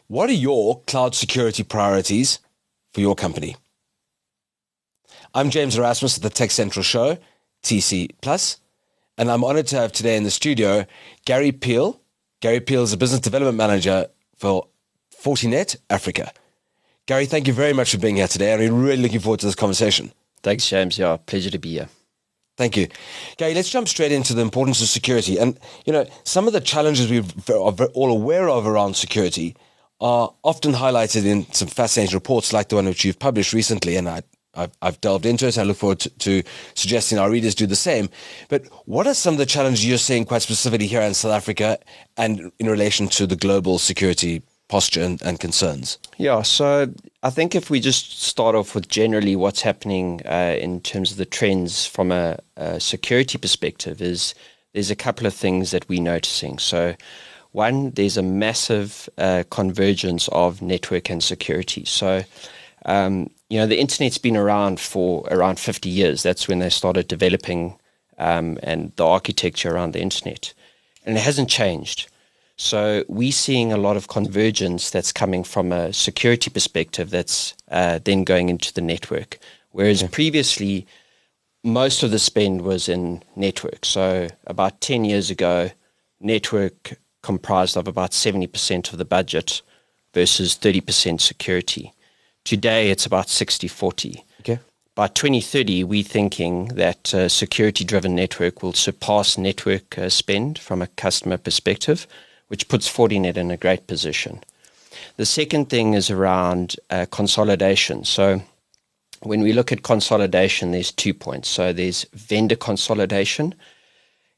What are your cloud security priorities for your company? I'm James Erasmus at the TechCentral show, TC+, and I'm honored to have today in the studio Gary Peel. Gary Peel is a business development manager for Fortinet Africa. Gary, thank you very much for being here today. I'm really looking forward to this conversation. Thanks, James. Yeah, pleasure to be here. Thank you. Gary, let's jump straight into the importance of security. And, some of the challenges we are all aware of around security are often highlighted in some fascinating reports like the one which you've published recently, and I've delved into it. I look forward to suggesting our readers do the same. But what are some of the challenges you're seeing quite specifically here in South Africa and in relation to the global security posture and concerns? Yeah, so I think if we just start off with generally what's happening in terms of the trends from a security perspective is there's a couple of things that we're noticing. So one, there's a massive convergence of network and security. So, the internet's been around for around 50 years. That's when they started developing and the architecture around the internet. And it hasn't changed. So we're seeing a lot of convergence that's coming from a security perspective that's then going into the network. Whereas previously, most of the spend was in network. So about 10 years ago, network comprised of about 70% of the budget versus 30% security. Today, it's about 60-40. Okay. By 2030, we're thinking that security-driven network will surpass network spend from a customer perspective, which puts Fortinet in a great position. The second thing is around consolidation. So when we look at consolidation, there's 2 points. So there's vendor consolidation,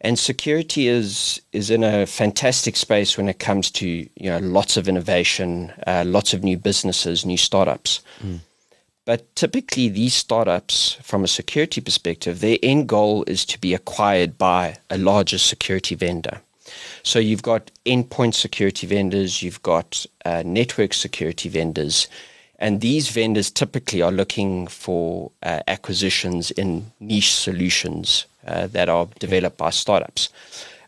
and security is in a fantastic space when it comes to lots of innovation, lots of new businesses, new startups. But typically these startups, from a security perspective, their end goal is to be acquired by a larger security vendor. So you've got endpoint security vendors, you've got network security vendors, and these vendors typically are looking for acquisitions in niche solutions that are developed by startups.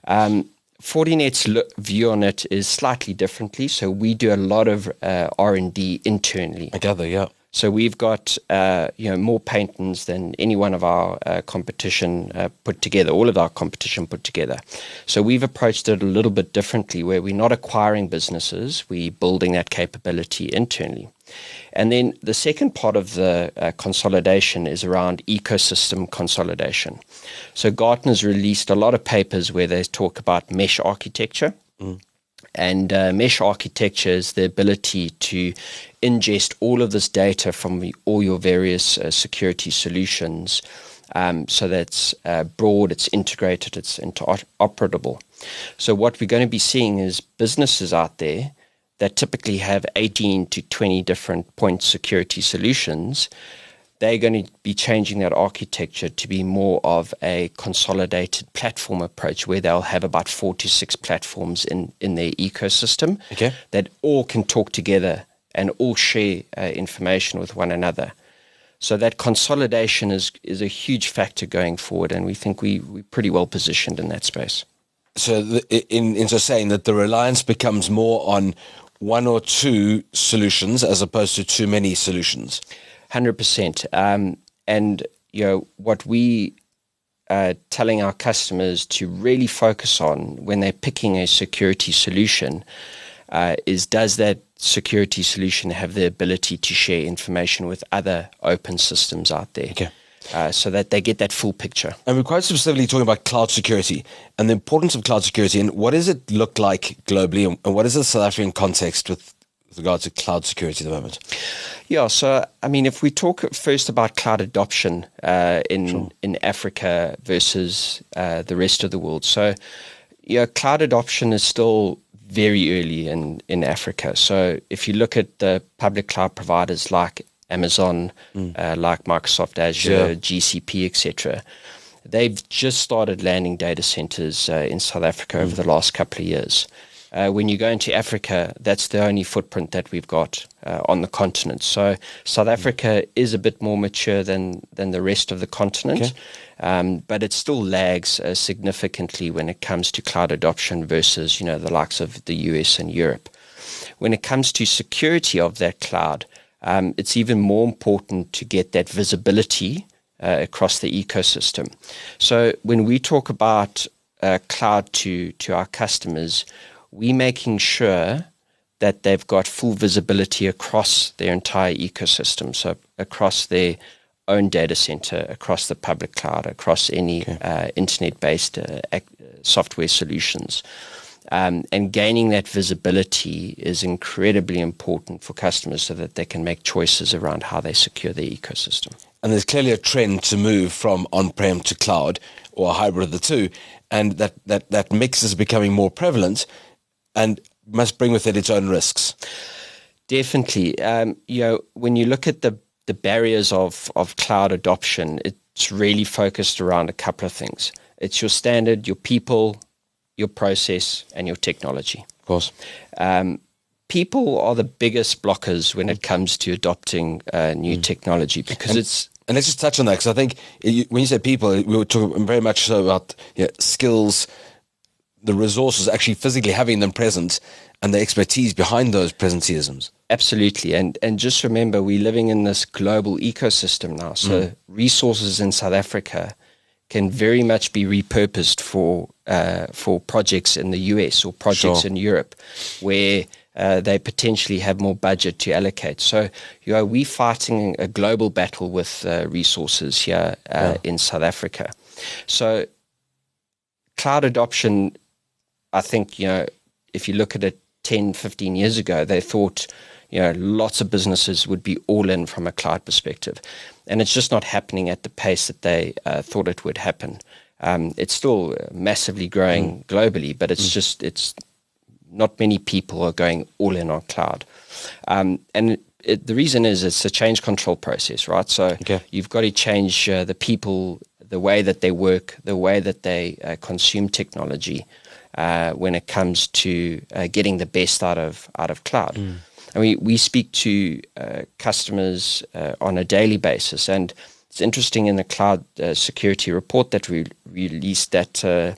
Fortinet's view on it is slightly differently. So we do a lot of R&D internally. I gather, yeah. So we've got more patents than any one of our competition put together, all of our competition put together. So we've approached it a little bit differently, where we're not acquiring businesses, we're building that capability internally. And then the second part of the consolidation is around ecosystem consolidation. So Gartner's released a lot of papers where they talk about mesh architecture. And mesh architecture is the ability to ingest all of this data from all your various security solutions, so that's broad, it's integrated, it's interoperable. So what we're going to be seeing is businesses out there that typically have 18 to 20 different point security solutions. They're going to be changing that architecture to be more of a consolidated platform approach, where they'll have about 4 to 6 platforms in their ecosystem that all can talk together and all share information with one another. So that consolidation is a huge factor going forward, and we think we're pretty well positioned in that space. So in saying that the reliance becomes more on one or two solutions as opposed to too many solutions. 100%. And what we telling our customers to really focus on when they're picking a security solution is, does that security solution have the ability to share information with other open systems out there? Okay. So that they get that full picture. And we're quite specifically talking about cloud security and the importance of cloud security, and what does it look like globally, and what is the South African context with regard to cloud security at the moment? Yeah, so I mean, if we talk first about cloud adoption in Africa versus the rest of the world. So, cloud adoption is still very early in Africa. So if you look at the public cloud providers like Amazon, like Microsoft Azure, GCP, etc., they've just started landing data centers in South Africa over the last couple of years. When you go into Africa, that's the only footprint that we've got on the continent. So South Africa is a bit more mature than the rest of the continent, but it still lags significantly when it comes to cloud adoption versus the likes of the US and Europe. when it comes to security of that cloud, it's even more important to get that visibility across the ecosystem. So when we talk about cloud to our customers, we're making sure that they've got full visibility across their entire ecosystem, so across their own data center, across the public cloud, across any internet-based software solutions. And gaining that visibility is incredibly important for customers so that they can make choices around how they secure their ecosystem. And there's clearly a trend to move from on-prem to cloud, or a hybrid of the two, and that mix is becoming more prevalent and must bring with it its own risks. Definitely. When you look at the barriers of cloud adoption, it's really focused around a couple of things. It's your standard, your people, your process, and your technology. Of course. People are the biggest blockers when it comes to adopting new technology, because And let's just touch on that, because I think when you say people, we were talking very much so about skills, the resources, actually physically having them present, and the expertise behind those presenteeisms. Absolutely. And just remember, we're living in this global ecosystem now. So resources in South Africa can very much be repurposed for projects in the US or projects in Europe, where they potentially have more budget to allocate. So, we're fighting a global battle with resources here in South Africa. So cloud adoption, I think, if you look at it 10, 15 years ago, they thought, lots of businesses would be all in from a cloud perspective. And it's just not happening at the pace that they thought it would happen. It's still massively growing globally, but it's not many people are going all in on cloud. The reason is it's a change control process, right? So you've got to change the people, the way that they work, the way that they consume technology when it comes to getting the best out of cloud. I mean, we speak to customers on a daily basis, and it's interesting in the cloud security report that we released that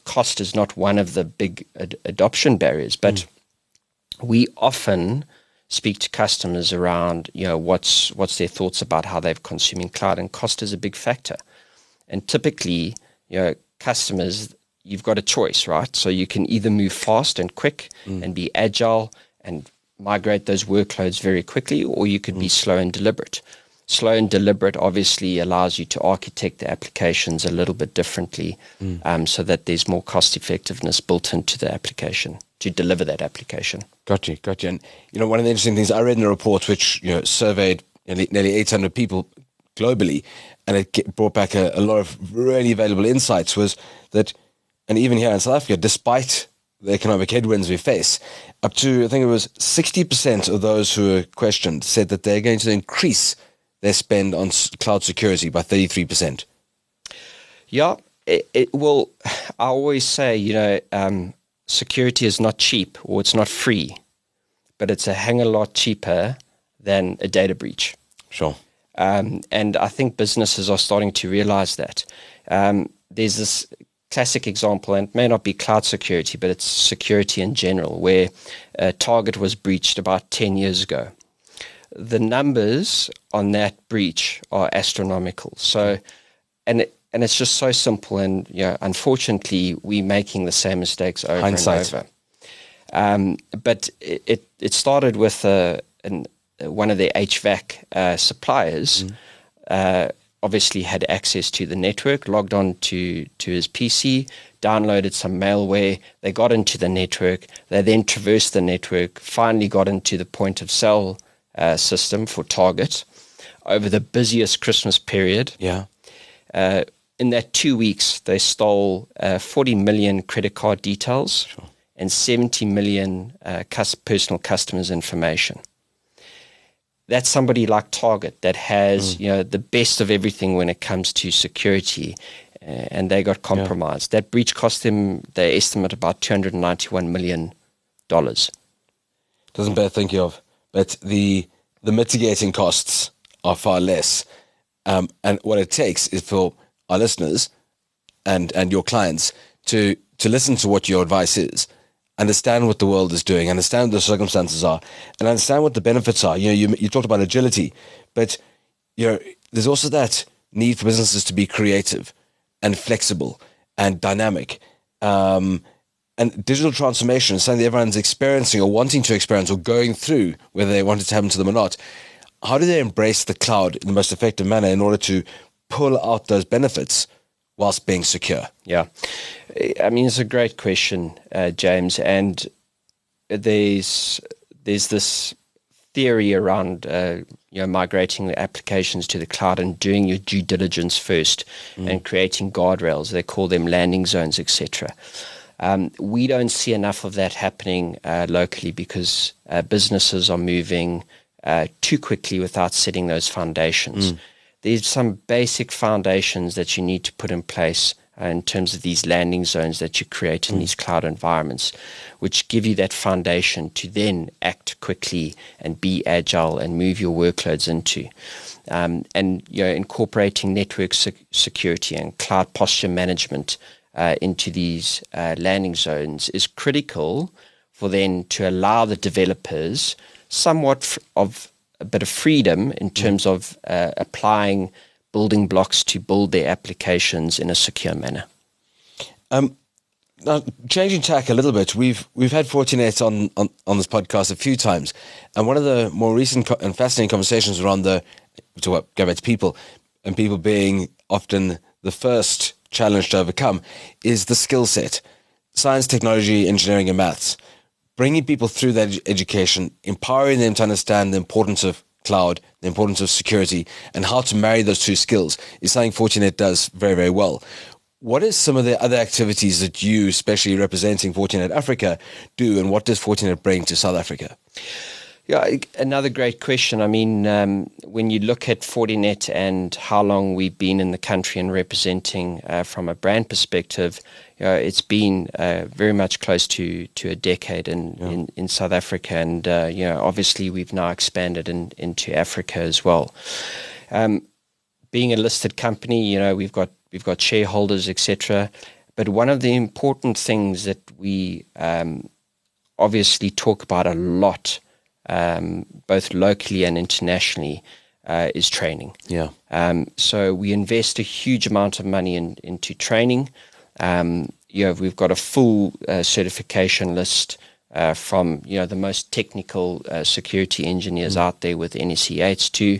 cost is not one of the big adoption barriers, but we often speak to customers around, what's their thoughts about how they're consuming cloud, and cost is a big factor. And typically, customers, you've got a choice, right? So you can either move fast and quick and be agile and migrate those workloads very quickly, or you could be slow and deliberate. Slow and deliberate obviously allows you to architect the applications a little bit differently, so that there's more cost effectiveness built into the application to deliver that application. Gotcha. And, one of the interesting things I read in the report, which, surveyed nearly 800 people globally, and it brought back a lot of really valuable insights, was that, and even here in South Africa, despite the economic headwinds we face, up to, I think it was 60% of those who were questioned said that they're going to increase their spend on cloud security by 33%. Yeah, it will. I always say, security is not cheap, or it's not free, but it's a hang a lot cheaper than a data breach. Sure. And I think businesses are starting to realize that. There's this classic example, and it may not be cloud security, but it's security in general, where Target was breached about 10 years ago. The numbers on that breach are astronomical. So, and it's just so simple. And unfortunately, we're making the same mistakes over and over. But it started with one of the HVAC suppliers. Obviously had access to the network, logged on to his PC, downloaded some malware. They got into the network. They then traversed the network, finally got into the point of sale system for Target over the busiest Christmas period. In that 2 weeks, they stole 40 million credit card details and 70 million personal customers' information. That's somebody like Target that has the best of everything when it comes to security, and they got compromised. That breach cost them, they estimate, about $291 million. Doesn't bear thinking of, but the mitigating costs are far less. And what it takes is for our listeners and your clients to listen to what your advice is, understand what the world is doing, understand what the circumstances are, and understand what the benefits are. You talked about agility, but there's also that need for businesses to be creative and flexible and dynamic. And digital transformation is something that everyone's experiencing or wanting to experience or going through, whether they want it to happen to them or not. How do they embrace the cloud in the most effective manner in order to pull out those benefits whilst being secure? Yeah. I mean, it's a great question, James. And there's this theory around migrating the applications to the cloud and doing your due diligence first and creating guardrails. They call them landing zones, etc. We don't see enough of that happening locally because businesses are moving too quickly without setting those foundations. There's some basic foundations that you need to put in place in terms of these landing zones that you create in these cloud environments, which give you that foundation to then act quickly and be agile and move your workloads into. And incorporating network security and cloud posture management into these landing zones is critical for then to allow the developers somewhat of a bit of freedom in terms of applying building blocks to build their applications in a secure manner. Now, changing tack a little bit, we've had Fortinet on this podcast a few times, and one of the more recent and fascinating conversations around go back to people, and people being often the first challenge to overcome, is the skill set, science, technology, engineering, and maths. Bringing people through that education, empowering them to understand the importance of cloud, the importance of security, and how to marry those two skills is something Fortinet does very, very well. What is some of the other activities that you, especially representing Fortinet Africa, do, and what does Fortinet bring to South Africa? Yeah, another great question. I mean, when you look at Fortinet and how long we've been in the country and representing from a brand perspective, it's been very much close to a decade in South Africa, and obviously we've now expanded into Africa as well. Being a listed company, we've got shareholders, etc. But one of the important things that we obviously talk about a lot, both locally and internationally, is training. Yeah. So we invest a huge amount of money into training. We've got a full certification list from the most technical security engineers out there with NSE8s to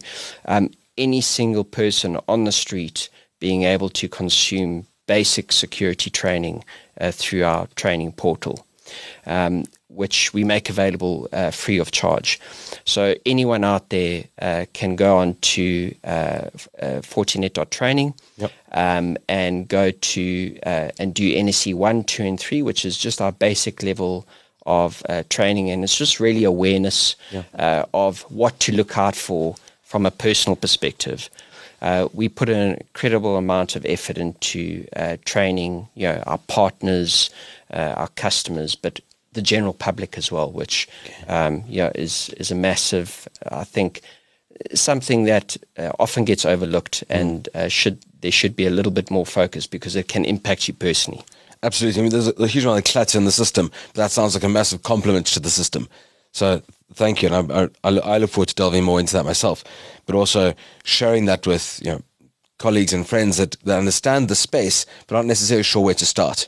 any single person on the street being able to consume basic security training through our training portal, which we make available free of charge. So anyone out there can go on to fortinet.training and go to and do NSE 1, 2, and 3, which is just our basic level of training. And it's just really awareness of what to look out for from a personal perspective. We put an incredible amount of effort into training, our partners, our customers, but the general public as well, which is a massive, I think, something that often gets overlooked, and there should be a little bit more focus because it can impact you personally. Absolutely. I mean, there's a huge amount of clutter in the system, but that sounds like a massive compliment to the system. So thank you, and I look forward to delving more into that myself, but also sharing that with colleagues and friends that understand the space but aren't necessarily sure where to start.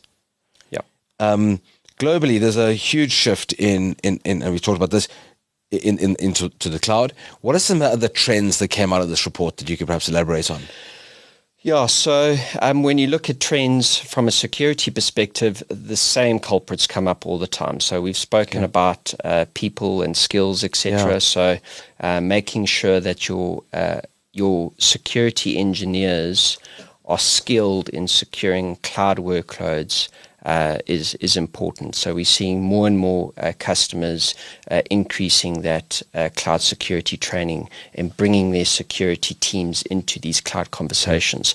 Yeah. Globally, there's a huge shift in and we talked about this into the cloud. What are some other trends that came out of this report that you could perhaps elaborate on? Yeah, so when you look at trends from a security perspective, the same culprits come up all the time. So we've spoken about people and skills, etc. Yeah. So making sure that your security engineers are skilled in securing cloud workloads is important. So we're seeing more and more customers increasing that cloud security training and bringing their security teams into these cloud conversations.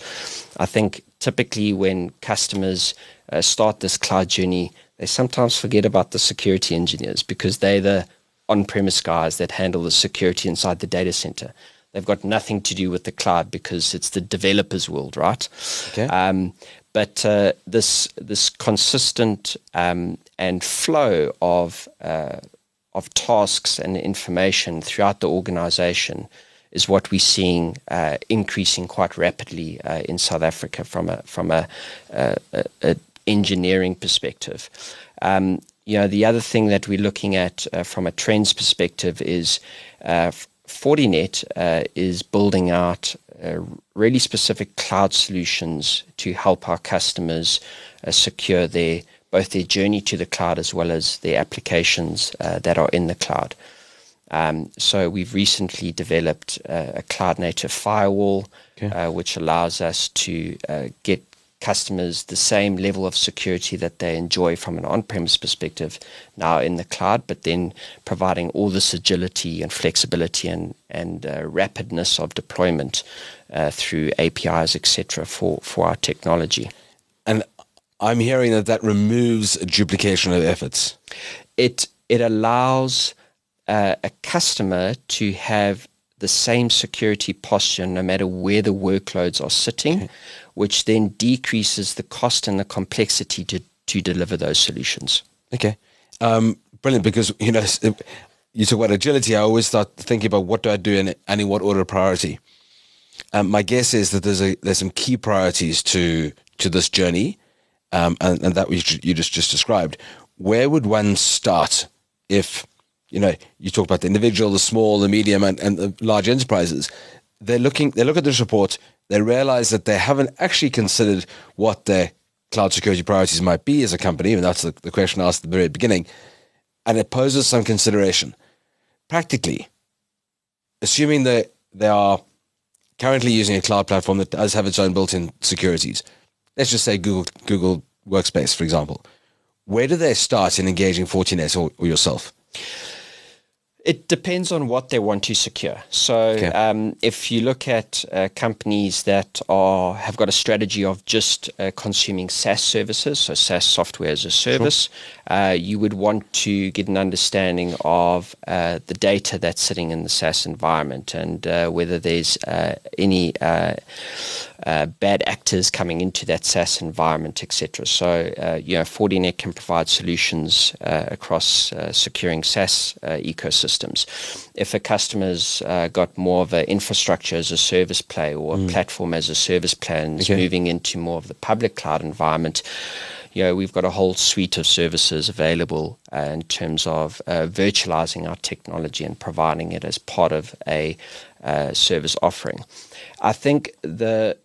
I think typically when customers start this cloud journey, they sometimes forget about the security engineers because they're the on-premise guys that handle the security inside the data center. They've got nothing to do with the cloud because it's the developer's world, right? Okay. But this consistent and flow of tasks and information throughout the organization is what we're seeing increasing quite rapidly in South Africa from a engineering perspective. The other thing that we're looking at from a trends perspective is Fortinet is building out really specific cloud solutions to help our customers secure both their journey to the cloud as well as their applications that are in the cloud. So we've recently developed a cloud-native firewall, which allows us to get customers the same level of security that they enjoy from an on-premise perspective now in the cloud, but then providing all this agility and flexibility and rapidness of deployment through APIs, etc., for our technology. And I'm hearing that removes duplication of efforts. It allows a customer to have the same security posture no matter where the workloads are sitting, which then decreases the cost and the complexity to deliver those solutions. Okay. Brilliant, because, you talk about agility. I always start thinking about what do I do and in what order of priority. My guess is that there's some key priorities to this journey, and that you just described. Where would one start if, you talk about the individual, the small, the medium, and the large enterprises? They look at this report, they realize that they haven't actually considered what their cloud security priorities might be as a company, and that's the question I asked at the very beginning, and it poses some consideration. Practically, assuming that they are currently using a cloud platform that does have its own built-in securities, let's just say Google Workspace, for example, where do they start in engaging Fortinet or yourself? It depends on what they want to secure. So if you look at companies that have got a strategy of just consuming SaaS services, so SaaS software as a service, you would want to get an understanding of the data that's sitting in the SaaS environment and whether there's any bad actors coming into that SaaS environment, etc. So, Fortinet can provide solutions across securing SaaS ecosystems. If a customer's got more of an infrastructure as a service play or a platform as a service play and is moving into more of the public cloud environment, we've got a whole suite of services available in terms of virtualizing our technology and providing it as part of a service offering. I think the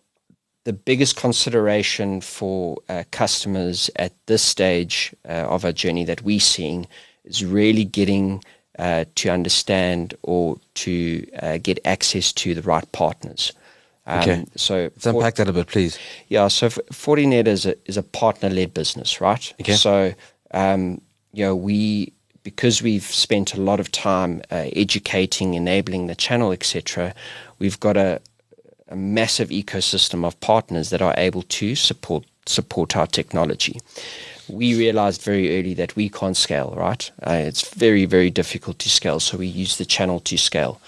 biggest consideration for customers at this stage of our journey that we're seeing is really getting to understand or to get access to the right partners. So let's unpack that a bit, please. Yeah, so Fortinet is a partner-led business, right? Okay. So, because we've spent a lot of time educating, enabling the channel, etc., we've got a massive ecosystem of partners that are able to support our technology. We realized very early that we can't scale, right? It's very, very difficult to scale, so we use the channel to scale.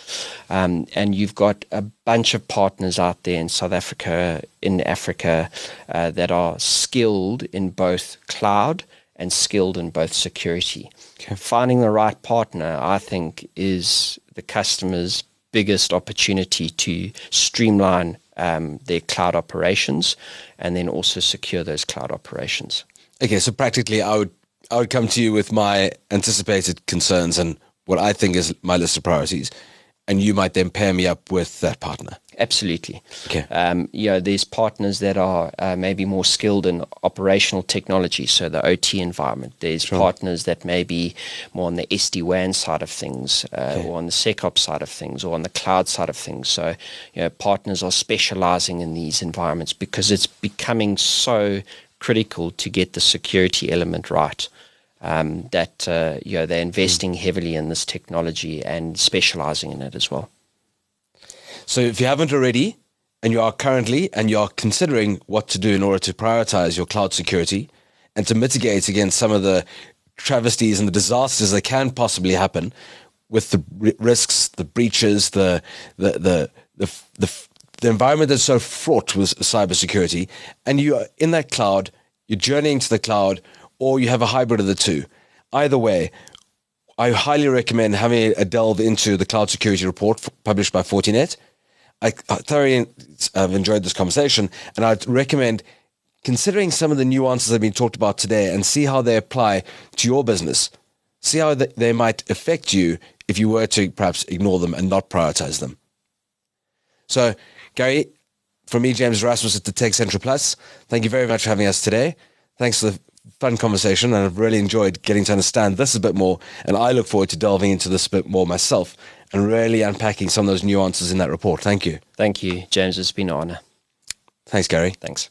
And you've got a bunch of partners out there in South Africa, in Africa, that are skilled in both cloud and skilled in both security. Finding the right partner, I think, is the customer's biggest opportunity to streamline their cloud operations and then also secure those cloud operations. Okay, so practically I would come to you with my anticipated concerns and what I think is my list of priorities, and you might then pair me up with that partner. Absolutely. Okay. There's partners that are maybe more skilled in operational technology, so the OT environment. There's partners that may be more on the SD-WAN side of things, or on the SecOps side of things, or on the cloud side of things. So, partners are specializing in these environments because it's becoming so critical to get the security element right. That they're investing heavily in this technology and specializing in it as well. So if you haven't already, and you are currently, and you are considering what to do in order to prioritize your cloud security and to mitigate against some of the travesties and the disasters that can possibly happen with the risks, the breaches, the the environment that's so fraught with cybersecurity, and you are in that cloud, you're journeying to the cloud, or you have a hybrid of the two. Either way, I highly recommend having a delve into the cloud security report published by Fortinet. I thoroughly have enjoyed this conversation, and I'd recommend considering some of the nuances that have been talked about today and see how they apply to your business. See how they might affect you if you were to perhaps ignore them and not prioritize them. So, Gary, from me, James Erasmus at the TechCentral Plus, thank you very much for having us today. Thanks for the fun conversation, and I've really enjoyed getting to understand this a bit more, and I look forward to delving into this a bit more myself and really unpacking some of those nuances in that report. Thank you. Thank you, James. It's been an honor. Thanks, Gary. Thanks.